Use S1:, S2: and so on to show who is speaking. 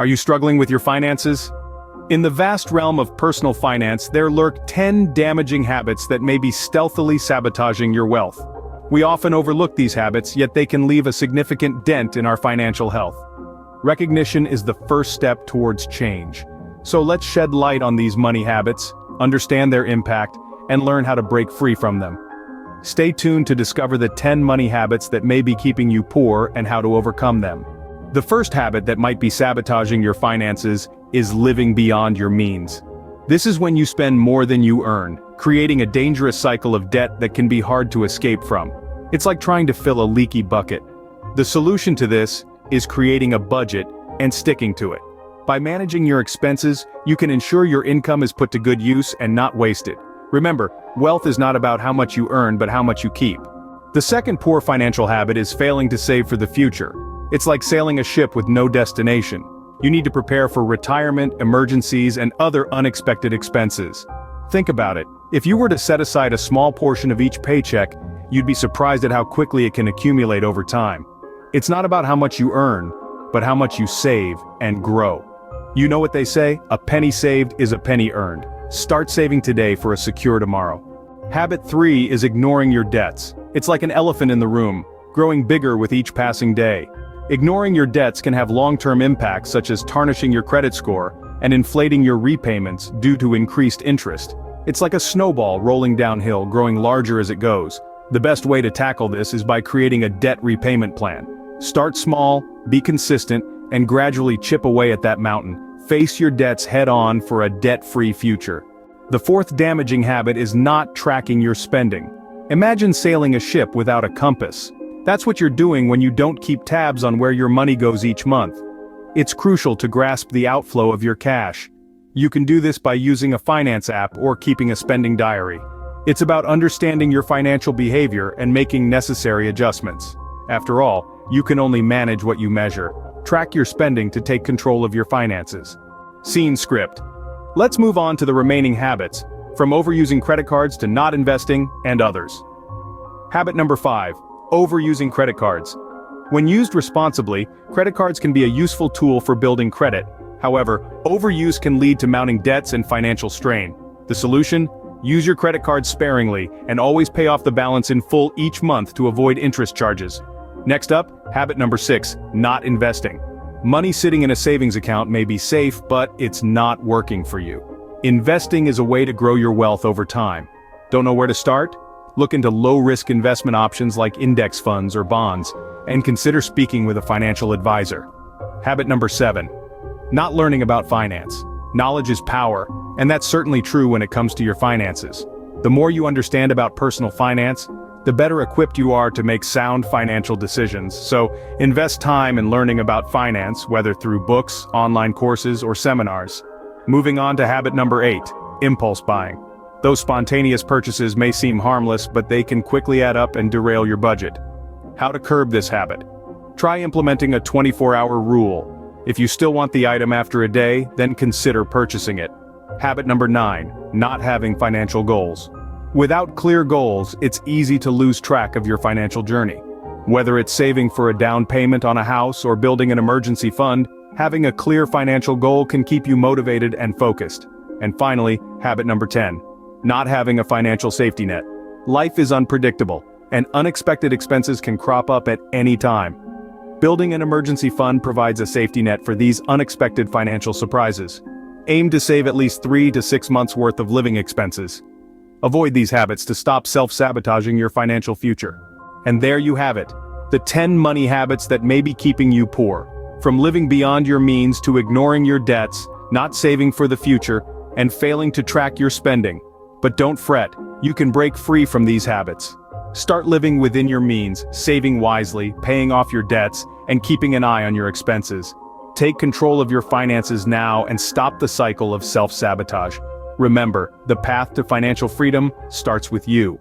S1: Are you struggling with your finances? In the vast realm of personal finance, there lurk 10 damaging habits that may be stealthily sabotaging your wealth. We often overlook these habits, yet they can leave a significant dent in our financial health. Recognition is the first step towards change. So let's shed light on these money habits, understand their impact, and learn how to break free from them. Stay tuned to discover the 10 money habits that may be keeping you poor and how to overcome them. The first habit that might be sabotaging your finances is living beyond your means. This is when you spend more than you earn, creating a dangerous cycle of debt that can be hard to escape from. It's like trying to fill a leaky bucket. The solution to this is creating a budget and sticking to it. By managing your expenses, you can ensure your income is put to good use and not wasted. Remember, wealth is not about how much you earn but how much you keep. The second poor financial habit is failing to save for the future. It's like sailing a ship with no destination. You need to prepare for retirement, emergencies, and other unexpected expenses. Think about it. If you were to set aside a small portion of each paycheck, you'd be surprised at how quickly it can accumulate over time. It's not about how much you earn, but how much you save and grow. You know what they say, a penny saved is a penny earned. Start saving today for a secure tomorrow. Habit 3 is ignoring your debts. It's like an elephant in the room, growing bigger with each passing day. Ignoring your debts can have long-term impacts such as tarnishing your credit score and inflating your repayments due to increased interest. It's like a snowball rolling downhill, growing larger as it goes. The best way to tackle this is by creating a debt repayment plan. Start small, be consistent, and gradually chip away at that mountain. Face your debts head-on for a debt-free future. The fourth damaging habit is not tracking your spending. Imagine sailing a ship without a compass. That's what you're doing when you don't keep tabs on where your money goes each month. It's crucial to grasp the outflow of your cash. You can do this by using a finance app or keeping a spending diary. It's about understanding your financial behavior and making necessary adjustments. After all, you can only manage what you measure. Track your spending to take control of your finances. Scene script. Let's move on to the remaining habits, from overusing credit cards to not investing, and others. Habit number 5. Overusing credit cards. When used responsibly, credit cards can be a useful tool for building credit. However, overuse can lead to mounting debts and financial strain. The solution? Use your credit cards sparingly, and always pay off the balance in full each month to avoid interest charges. Next up, habit number 6, not investing. Money sitting in a savings account may be safe, but it's not working for you. Investing is a way to grow your wealth over time. Don't know where to start? Look into low-risk investment options like index funds or bonds, and consider speaking with a financial advisor. Habit number 7. Not learning about finance. Knowledge is power, and that's certainly true when it comes to your finances. The more you understand about personal finance, the better equipped you are to make sound financial decisions. So, invest time in learning about finance, whether through books, online courses, or seminars. Moving on to habit number 8, impulse buying. Those spontaneous purchases may seem harmless, but they can quickly add up and derail your budget. How to curb this habit? Try implementing a 24-hour rule. If you still want the item after a day, then consider purchasing it. Habit number 9, not having financial goals. Without clear goals, it's easy to lose track of your financial journey. Whether it's saving for a down payment on a house or building an emergency fund, having a clear financial goal can keep you motivated and focused. And finally, habit number 10. Not having a financial safety net. Life is unpredictable, and unexpected expenses can crop up at any time. Building an emergency fund provides a safety net for these unexpected financial surprises. Aim to save at least 3 to 6 months' worth of living expenses. Avoid these habits to stop self-sabotaging your financial future. And there you have it, the 10 money habits that may be keeping you poor. From living beyond your means to ignoring your debts, not saving for the future, and failing to track your spending. But don't fret, you can break free from these habits. Start living within your means, saving wisely, paying off your debts, and keeping an eye on your expenses. Take control of your finances now and stop the cycle of self-sabotage. Remember, the path to financial freedom starts with you.